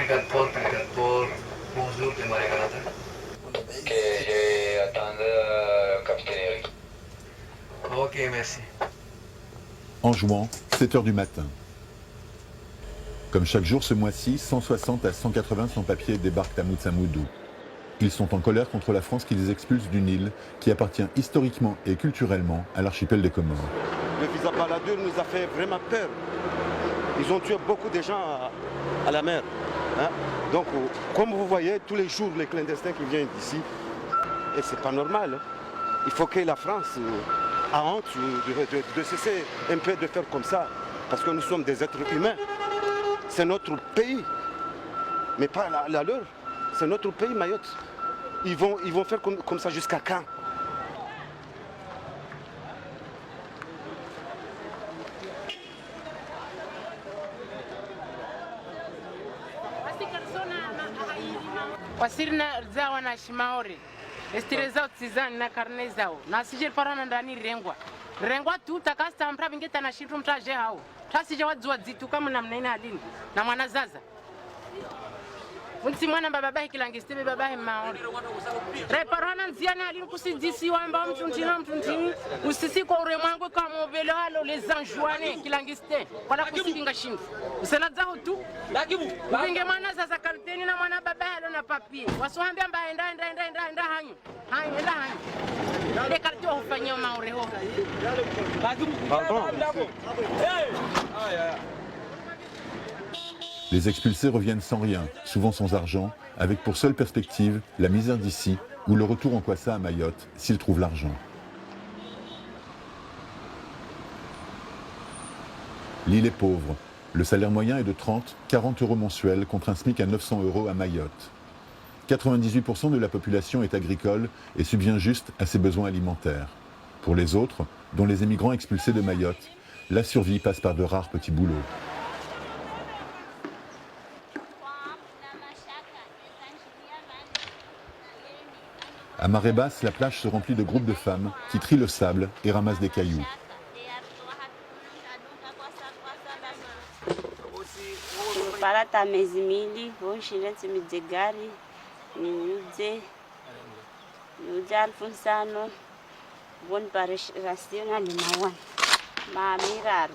Prikat Paul. Bonjour, démarrer Canada. Ok, je vais attendre capitaine Eric. Ok, merci. Anjouan, 7 h du matin. Comme chaque jour ce mois-ci, 160 à 180 sans-papiers débarquent à Moutsamoudou. Ils sont en colère contre la France qui les expulse d'une île qui appartient historiquement et culturellement à l'archipel des Comores. Le visa baladeur nous a fait vraiment peur. Ils ont tué beaucoup de gens à la mer. Hein? Donc, comme vous voyez, tous les jours, les clandestins qui viennent d'ici, et c'est pas normal. Hein? Il faut que la France a honte de cesser un peu de faire comme ça, parce que nous sommes des êtres humains. C'est notre pays, mais pas la leur. C'est notre pays, Mayotte. Ils vont faire comme ça jusqu'à quand? wasirina zao na shimaore estire zao tizani na karne zao na sije parana ndani rengwa tu takasta mpra vingeta na shitu mtaje hao tasije wadzwa zitu kama namna ina adini na mwana zaza unsi mwana bababahi kilangistebe babahi maore reparana nziani alini kusidisi wamba mtuntini usisi kwa uremwangu kama ovelo halo les anjouane kilangiste wala kusidinga shingu usela zao tu uvinge mwana zaza karteni na mwana babahi halo na papi wasuambia mba enda hanyu le kartio hufanyia maore ho Les expulsés reviennent sans rien, souvent sans argent, avec pour seule perspective la misère d'ici ou le retour en Kwassa à Mayotte, s'ils trouvent l'argent. L'île est pauvre. Le salaire moyen est de 30-40 euros mensuels contre un SMIC à 900 euros à Mayotte. 98% de la population est agricole et subvient juste à ses besoins alimentaires. Pour les autres, dont les émigrants expulsés de Mayotte, la survie passe par de rares petits boulots. À marée basse, la plage se remplit de groupes de femmes qui trient le sable et ramassent des cailloux. Parata mezimili, bon chilete midzegari, niuze alfonsano, bon parashirasiona limawan, mamirar,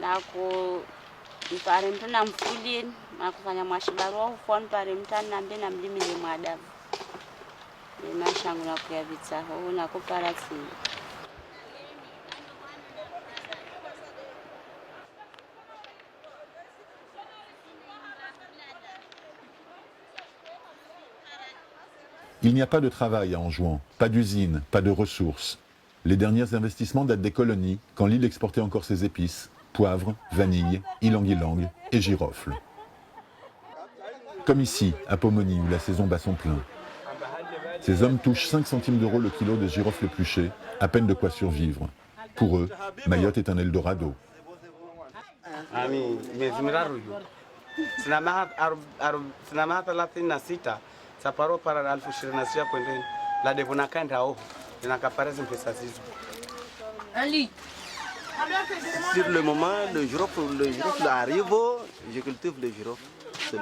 nako mpare mtu na mfulin, nakufanya mwashibarua ufon pare mtu nambe na mlimile mwadamu. Mashangu na kuyavitsa ho nako parati. Il n'y a pas de travail à Anjouan, pas d'usine, pas de ressources. Les derniers investissements datent des colonies, quand l'île exportait encore ses épices, poivre, vanille, ylang-ylang et girofle. Comme ici, à Pomoni, où la saison bat son plein. Ces hommes touchent 5 centimes d'euros le kilo de girofle épluché, à peine de quoi survivre. Pour eux, Mayotte est un Eldorado. Sur le moment, le girofle arrive, je cultive le girofle.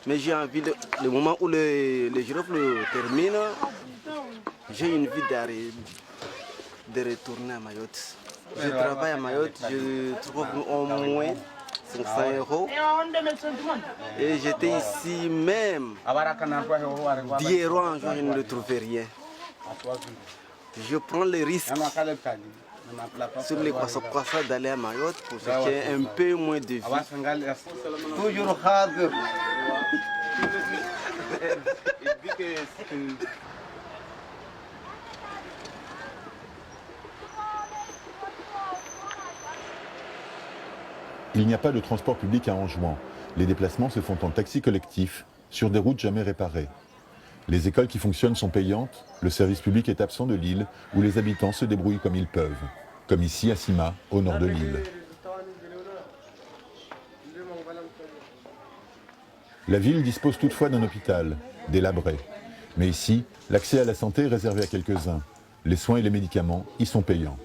Mais j'ai envie, le moment où le girofle termine, j'ai une vie de retourner à Mayotte. Je travaille à Mayotte, je trouve au moins 500 euros. Et j'étais ici même. D'hier en juin, je ne trouvais rien. Je prends le risque sur les Kwassa d'aller à Mayotte pour qu'il y ait un peu moins de vie. Toujours hard. Il n'y a pas de transport public à Anjouan. Les déplacements se font en taxi collectif, sur des routes jamais réparées. Les écoles qui fonctionnent sont payantes, le service public est absent de l'île, où les habitants se débrouillent comme ils peuvent. Comme ici à Sima, au nord de l'île. La ville dispose toutefois d'un hôpital, délabré. Mais ici, l'accès à la santé est réservé à quelques-uns. Les soins et les médicaments y sont payants.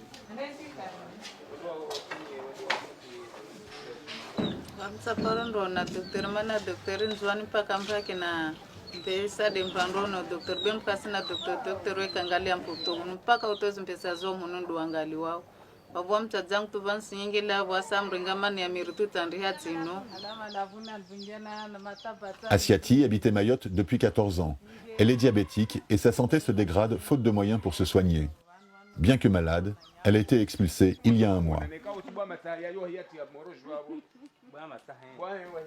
saparondo na dokter mana dokter nzwani mpaka mpake na pesa de mpando na dokter bem kasi na dokter we kangalia mputo mpaka utozi mpesa zo munundo angali wao babwa mtadzangu tu vansi nyingi la wasa mringamani ya miritu tandi hatino. Assiati habitait Mayotte depuis 14 ans. Elle est diabétique et sa santé se dégrade faute de moyens pour se soigner. Bien que malade, elle a été expulsée il y a un mois.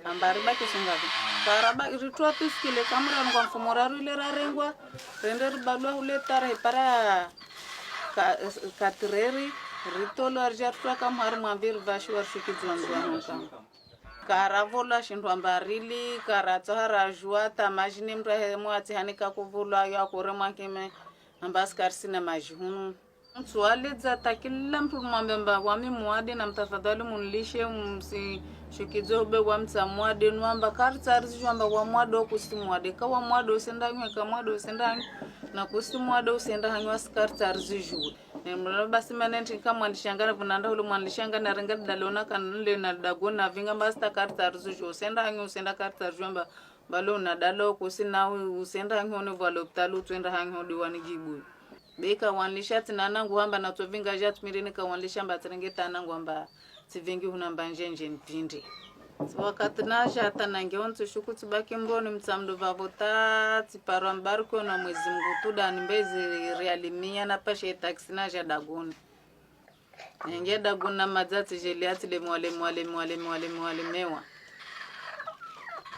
Ambariba kisungabi karaba ritwa piskile kamra ngwa mfumoraru ile rarengwa render balwa ule tare para katreri ritolo arjartwa kamar mwambir vashi warshikizwanzwa honka karavola shindwa mbarili karatsohara jua tamajini mrahe mwati hanika kuvulwa ya kore mwankime ambasikarsina majihunu mtsualedza takila mtu mwambemba wami mwade na mtafadhali munlishe msi shikizo be wa mtsamwade nwamba kartsarisi jwamba wa mwado kusimwade ka wa mwado usendanywe ka mwado usendanywe na kusimwade usenda hanywa skartsarisi juu nemlo basi manenti kama alishangana kunanda ule mwanlishangana renga dalona kanle na dagona vinga basta kartsarisi juu usenda hanywa usenda kartsarisi jwamba balona dalo kusina usenda hanywa ne valoptalu twenda hanywa diwani gibu beka wanlisha tinanangu hamba na tovinga jatu mirini ka wanlisha mbatrengeta nangu hamba tivingi hunamba njenje mpindi wakati nasha hata nangeonto shuku tubaki mboni mtsamdo vavota tiparo mbariko na mwezi mgutuda nimbezi realimia na pashe taksi nasha daguni nge daguni na madzati jeliati le mwalemewa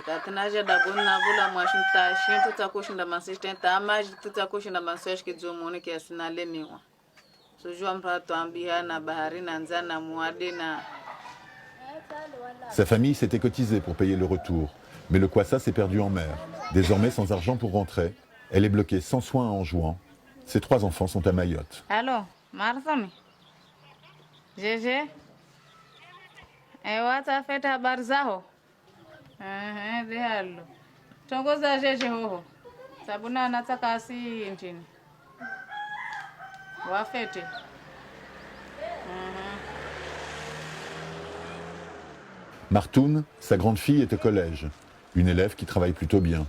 katinasha daguni na vula mwashunta shintu takushinda masistenta amaji tutakushinda masoshi kizomoni kiasina lemiwa sujua mprato ambiha na bahari na nzana muade na. Sa famille s'était cotisée pour payer le retour, mais le Kwassa s'est perdu en mer. Désormais sans argent pour rentrer, elle est bloquée sans soins en Anjouan. Ses 3 enfants sont à Mayotte. Allô, Marthami. Jeje. Ewa tafeta habari zao. Dehalo. Tongoza jeje hoho. Sabuna anataka asi nchini. Wafete. Martoun, sa grande fille, est au collège. Une élève qui travaille plutôt bien.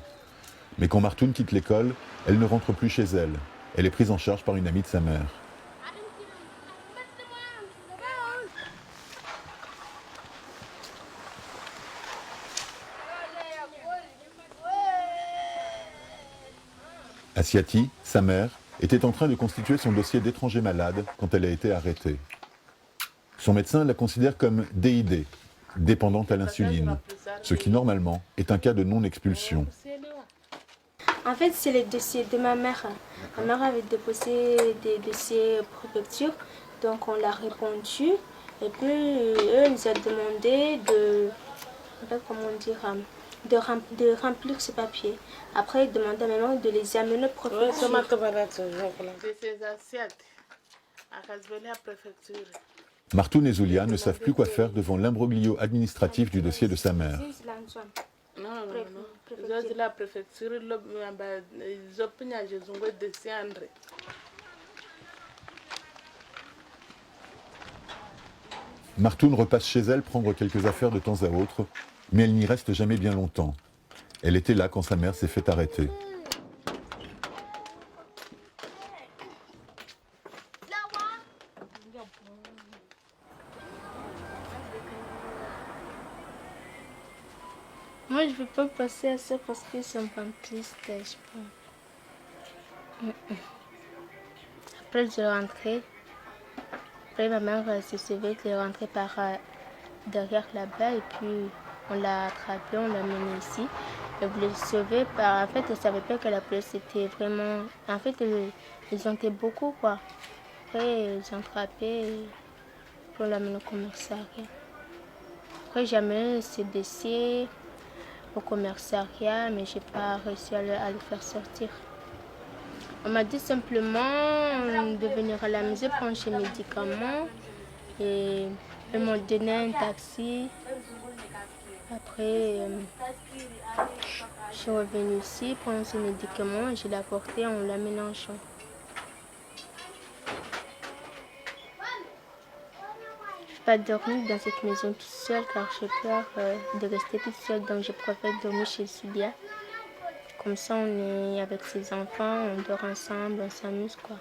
Mais quand Martoun quitte l'école, elle ne rentre plus chez elle. Elle est prise en charge par une amie de sa mère. Assiati, sa mère, était en train de constituer son dossier d'étranger malade quand elle a été arrêtée. Son médecin la considère comme DID, dépendante à l'insuline, ce qui normalement est un cas de non-expulsion. En fait, c'est le dossier de ma mère. Ma mère avait déposé des dossiers préfecture, donc on l'a répondu. Et puis, eux nous ont demandé de remplir ce papier. Après, ils demandaient à ma mère de les amener au préfecture. Martoun et Zulia ne savent plus quoi faire devant l'imbroglio administratif du dossier de sa mère. Martoun repasse chez elle prendre quelques affaires de temps à autre, mais elle n'y reste jamais bien longtemps. Elle était là quand sa mère s'est fait arrêter. Moi, je ne veux pas passer à ça parce que ça me rend triste, je pense. Après, je rentrais. Après, ma mère se souvient qu'elle est rentrée par derrière là-bas et puis on l'a attrapée, on l'a menée ici. Elle voulait le sauver. En fait, elle ne savait pas que la police était vraiment... En fait, ils ont été beaucoup, quoi. Après, ils ont attrapé pour la mener au commissariat. Après, j'ai amené ce dossier au commissariat, mais je n'ai pas réussi à le faire sortir. On m'a dit simplement de venir à la maison prendre ses médicaments et ils m'ont donné un taxi. Après, je suis revenue ici prendre ses médicaments, je l'ai apporté, on l'a mis en champ. pas dormir dans cette maison toute seule car j'ai peur de rester toute seule. Donc je préfère dormir chez Sylvia. Comme ça, on est avec ses enfants, on dort ensemble, on s'amuse quoi.